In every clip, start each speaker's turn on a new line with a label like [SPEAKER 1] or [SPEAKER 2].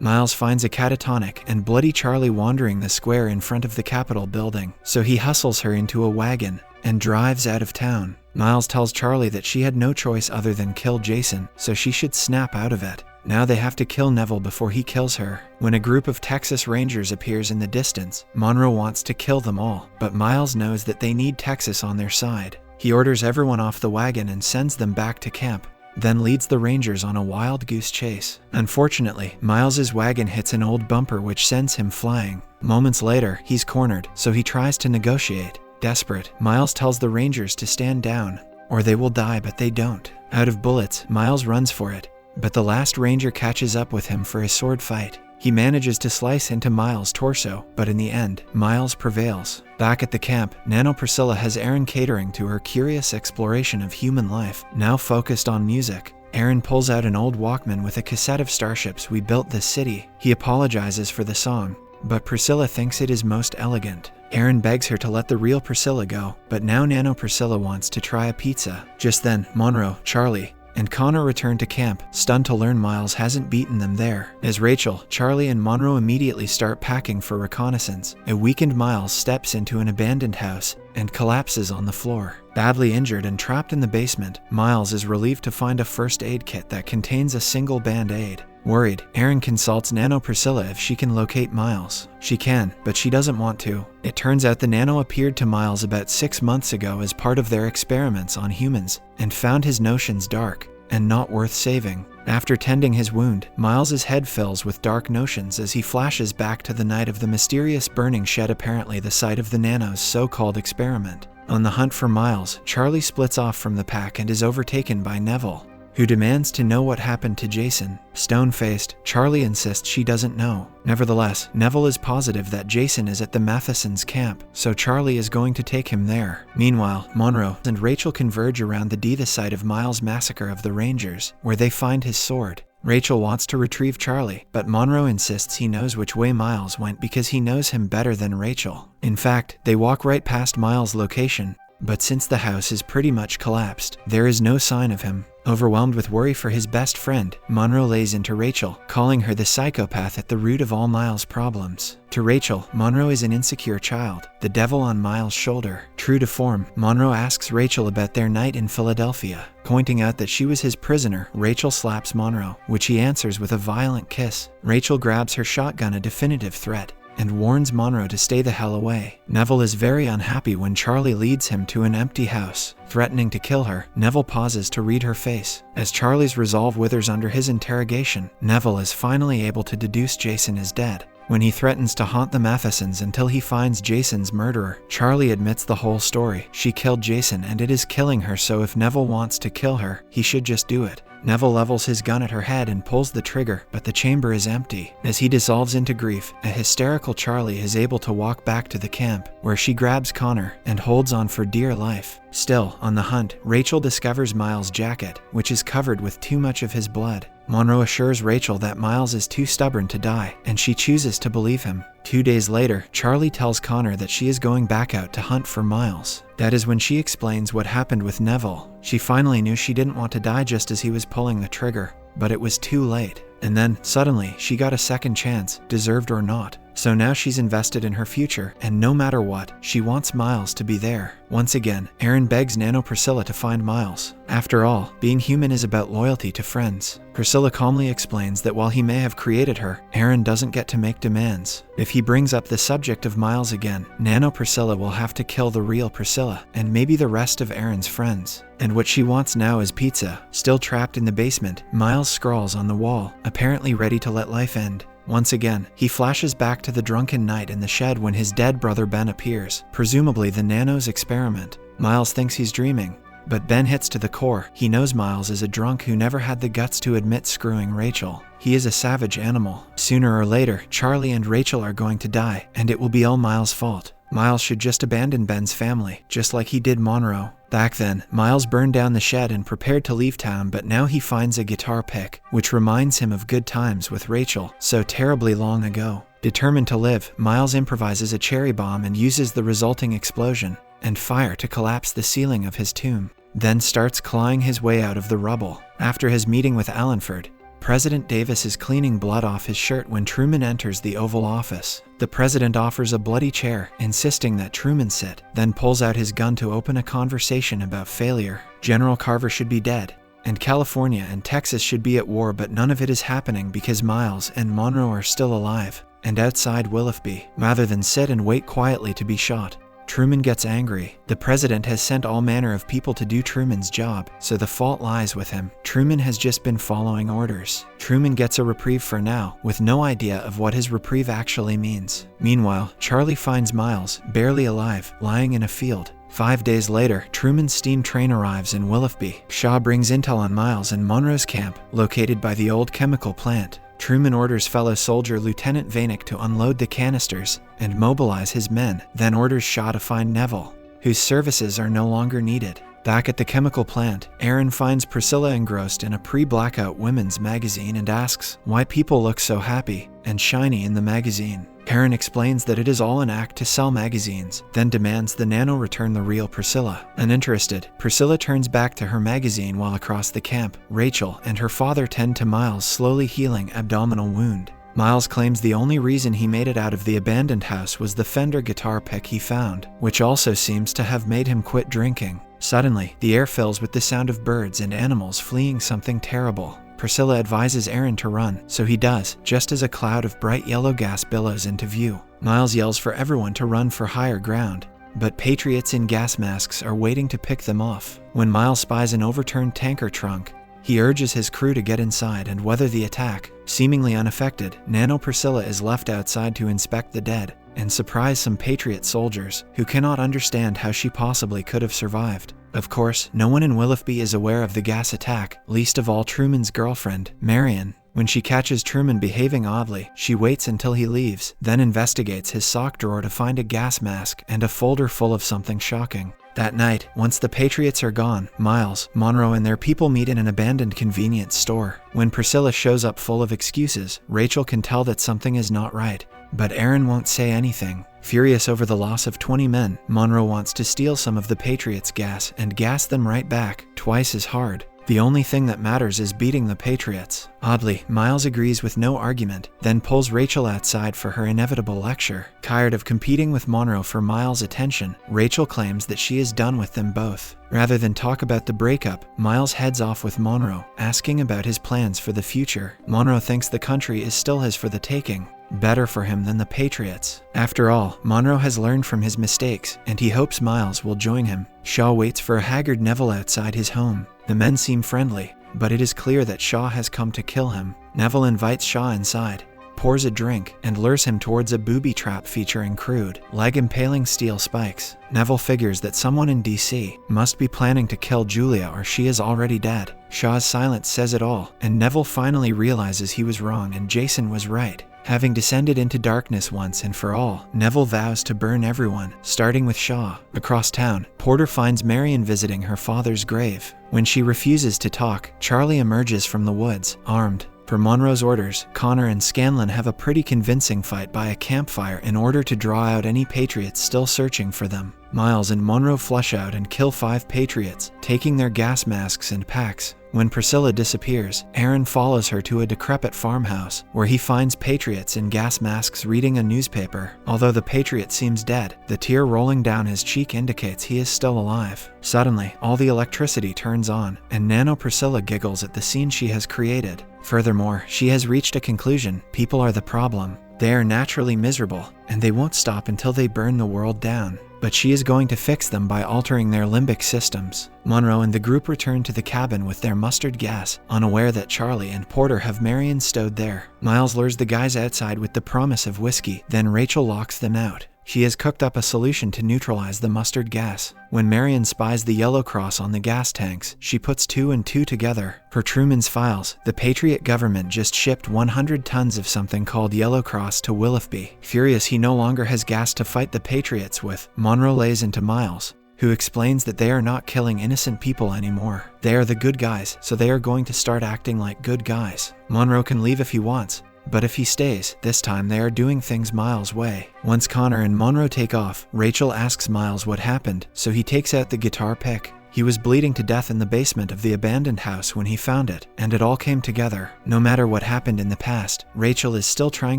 [SPEAKER 1] Miles finds a catatonic and bloody Charlie wandering the square in front of the Capitol building, so he hustles her into a wagon and drives out of town. Miles tells Charlie that she had no choice other than kill Jason, so she should snap out of it. Now they have to kill Neville before he kills her. When a group of Texas Rangers appears in the distance, Monroe wants to kill them all, but Miles knows that they need Texas on their side. He orders everyone off the wagon and sends them back to camp, then leads the Rangers on a wild goose chase. Unfortunately, Miles's wagon hits an old bumper which sends him flying. Moments later, he's cornered, so he tries to negotiate. Desperate, Miles tells the Rangers to stand down, or they will die, but they don't. Out of bullets, Miles runs for it, but the last Ranger catches up with him for a sword fight. He manages to slice into Miles' torso, but in the end, Miles prevails. Back at the camp, Nano Priscilla has Aaron catering to her curious exploration of human life, now focused on music. Aaron pulls out an old Walkman with a cassette of Starships We Built This City. He apologizes for the song, but Priscilla thinks it is most elegant. Aaron begs her to let the real Priscilla go, but now Nano Priscilla wants to try a pizza. Just then, Monroe, Charlie, and Connor return to camp, stunned to learn Miles hasn't beaten them there. As Rachel, Charlie, and Monroe immediately start packing for reconnaissance, a weakened Miles steps into an abandoned house and collapses on the floor. Badly injured and trapped in the basement, Miles is relieved to find a first aid kit that contains a single band-aid. Worried, Aaron consults Nano Priscilla if she can locate Miles. She can, but she doesn't want to. It turns out the Nano appeared to Miles about 6 months ago as part of their experiments on humans, and found his notions dark and not worth saving. After tending his wound, Miles's head fills with dark notions as he flashes back to the night of the mysterious burning shed, apparently the site of the Nano's so-called experiment. On the hunt for Miles, Charlie splits off from the pack and is overtaken by Neville, who demands to know what happened to Jason. Stone-faced, Charlie insists she doesn't know. Nevertheless, Neville is positive that Jason is at the Matheson's camp, so Charlie is going to take him there. Meanwhile, Monroe and Rachel converge around the site of Miles' massacre of the Rangers, where they find his sword. Rachel wants to retrieve Charlie, but Monroe insists he knows which way Miles went because he knows him better than Rachel. In fact, they walk right past Miles' location, but since the house is pretty much collapsed, there is no sign of him. Overwhelmed with worry for his best friend, Monroe lays into Rachel, calling her the psychopath at the root of all Miles' problems. To Rachel, Monroe is an insecure child, the devil on Miles' shoulder. True to form, Monroe asks Rachel about their night in Philadelphia. Pointing out that she was his prisoner, Rachel slaps Monroe, which he answers with a violent kiss. Rachel grabs her shotgun, a definitive threat, and warns Monroe to stay the hell away. Neville is very unhappy when Charlie leads him to an empty house. Threatening to kill her, Neville pauses to read her face. As Charlie's resolve withers under his interrogation, Neville is finally able to deduce Jason is dead. When he threatens to haunt the Mathesons until he finds Jason's murderer, Charlie admits the whole story. She killed Jason and it is killing her, so if Neville wants to kill her, he should just do it. Neville levels his gun at her head and pulls the trigger, but the chamber is empty. As he dissolves into grief, a hysterical Charlie is able to walk back to the camp, where she grabs Connor and holds on for dear life. Still, on the hunt, Rachel discovers Miles' jacket, which is covered with too much of his blood. Monroe assures Rachel that Miles is too stubborn to die, and she chooses to believe him. 2 days later, Charlie tells Connor that she is going back out to hunt for Miles. That is when she explains what happened with Neville. She finally knew she didn't want to die just as he was pulling the trigger, but it was too late. And then, suddenly, she got a second chance, deserved or not. So now she's invested in her future, and no matter what, she wants Miles to be there. Once again, Aaron begs Nano Priscilla to find Miles. After all, being human is about loyalty to friends. Priscilla calmly explains that while he may have created her, Aaron doesn't get to make demands. If he brings up the subject of Miles again, Nano Priscilla will have to kill the real Priscilla, and maybe the rest of Aaron's friends. And what she wants now is pizza. Still trapped in the basement, Miles scrawls on the wall, apparently ready to let life end. Once again, he flashes back to the drunken night in the shed when his dead brother Ben appears, presumably the Nano's experiment. Miles thinks he's dreaming, but Ben hits to the core. He knows Miles is a drunk who never had the guts to admit screwing Rachel. He is a savage animal. Sooner or later, Charlie and Rachel are going to die, and it will be all Miles' fault. Miles should just abandon Ben's family, just like he did Monroe. Back then, Miles burned down the shed and prepared to leave town, but now he finds a guitar pick, which reminds him of good times with Rachel, so terribly long ago. Determined to live, Miles improvises a cherry bomb and uses the resulting explosion and fire to collapse the ceiling of his tomb, then starts clawing his way out of the rubble. After his meeting with Allenford, President Davis is cleaning blood off his shirt when Truman enters the Oval Office. The president offers a bloody chair, insisting that Truman sit, then pulls out his gun to open a conversation about failure. General Carver should be dead, and California and Texas should be at war, but none of it is happening because Miles and Monroe are still alive and outside Willoughby, rather than sit and wait quietly to be shot. Truman gets angry. The president has sent all manner of people to do Truman's job, so the fault lies with him. Truman has just been following orders. Truman gets a reprieve for now, with no idea of what his reprieve actually means. Meanwhile, Charlie finds Miles, barely alive, lying in a field. 5 days later, Truman's steam train arrives in Willoughby. Shaw brings intel on Miles and Monroe's camp, located by the old chemical plant. Truman orders fellow soldier Lieutenant Vanek to unload the canisters and mobilize his men, then orders Shaw to find Neville, whose services are no longer needed. Back at the chemical plant, Aaron finds Priscilla engrossed in a pre-blackout women's magazine and asks why people look so happy and shiny in the magazine. Aaron explains that it is all an act to sell magazines, then demands the Nano return the real Priscilla. Uninterested, Priscilla turns back to her magazine while across the camp, Rachel and her father tend to Miles' slowly healing abdominal wound. Miles claims the only reason he made it out of the abandoned house was the Fender guitar pick he found, which also seems to have made him quit drinking. Suddenly, the air fills with the sound of birds and animals fleeing something terrible. Priscilla advises Aaron to run, so he does, just as a cloud of bright yellow gas billows into view. Miles yells for everyone to run for higher ground, but patriots in gas masks are waiting to pick them off. When Miles spies an overturned tanker trunk, he urges his crew to get inside and weather the attack. Seemingly unaffected, Nano Priscilla is left outside to inspect the dead and surprise some Patriot soldiers who cannot understand how she possibly could have survived. Of course, no one in Willoughby is aware of the gas attack, least of all Truman's girlfriend, Marion. When she catches Truman behaving oddly, she waits until he leaves, then investigates his sock drawer to find a gas mask and a folder full of something shocking. That night, once the Patriots are gone, Miles, Monroe and their people meet in an abandoned convenience store. When Priscilla shows up full of excuses, Rachel can tell that something is not right, but Aaron won't say anything. Furious over the loss of 20 men, Monroe wants to steal some of the Patriots' gas and gas them right back, twice as hard. The only thing that matters is beating the Patriots. Oddly, Miles agrees with no argument, then pulls Rachel outside for her inevitable lecture. Tired of competing with Monroe for Miles' attention, Rachel claims that she is done with them both. Rather than talk about the breakup, Miles heads off with Monroe, asking about his plans for the future. Monroe thinks the country is still his for the taking. Better for him than the Patriots. After all, Monroe has learned from his mistakes, and he hopes Miles will join him. Shaw waits for a haggard Neville outside his home. The men seem friendly, but it is clear that Shaw has come to kill him. Neville invites Shaw inside, pours a drink, and lures him towards a booby trap featuring crude, leg-impaling steel spikes. Neville figures that someone in DC must be planning to kill Julia or she is already dead. Shaw's silence says it all, and Neville finally realizes he was wrong and Jason was right. Having descended into darkness once and for all, Neville vows to burn everyone, starting with Shaw. Across town, Porter finds Marion visiting her father's grave. When she refuses to talk, Charlie emerges from the woods, armed. Per Monroe's orders, Connor and Scanlon have a pretty convincing fight by a campfire in order to draw out any Patriots still searching for them. Miles and Monroe flush out and kill 5 Patriots, taking their gas masks and packs. When Priscilla disappears, Aaron follows her to a decrepit farmhouse, where he finds Patriots in gas masks reading a newspaper. Although the Patriot seems dead, the tear rolling down his cheek indicates he is still alive. Suddenly, all the electricity turns on, and Nano Priscilla giggles at the scene she has created. Furthermore, she has reached a conclusion: people are the problem. They are naturally miserable, and they won't stop until they burn the world down. But she is going to fix them by altering their limbic systems. Monroe and the group return to the cabin with their mustard gas, unaware that Charlie and Porter have Marion stowed there. Miles lures the guys outside with the promise of whiskey, then Rachel locks them out. She has cooked up a solution to neutralize the mustard gas. When Marion spies the yellow cross on the gas tanks, she puts 2 and 2 together. Per Truman's files, the Patriot government just shipped 100 tons of something called Yellow Cross to Willoughby. Furious he no longer has gas to fight the Patriots with, Monroe lays into Miles, who explains that they are not killing innocent people anymore. They are the good guys, so they are going to start acting like good guys. Monroe can leave if he wants, but if he stays, this time they are doing things Miles' way. Once Connor and Monroe take off, Rachel asks Miles what happened, so he takes out the guitar pick. He was bleeding to death in the basement of the abandoned house when he found it, and it all came together. No matter what happened in the past, Rachel is still trying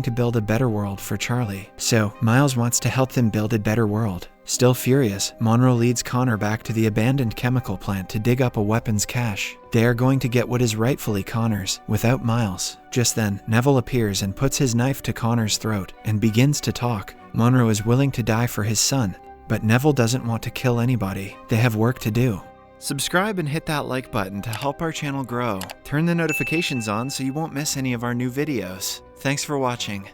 [SPEAKER 1] to build a better world for Charlie. So, Miles wants to help them build a better world. Still furious, Monroe leads Connor back to the abandoned chemical plant to dig up a weapons cache. They are going to get what is rightfully Connor's, without Miles. Just then, Neville appears and puts his knife to Connor's throat and begins to talk. Monroe is willing to die for his son, but Neville doesn't want to kill anybody. They have work to do. Subscribe and hit that like button to help our channel grow. Turn the notifications on so you won't miss any of our new videos. Thanks for watching.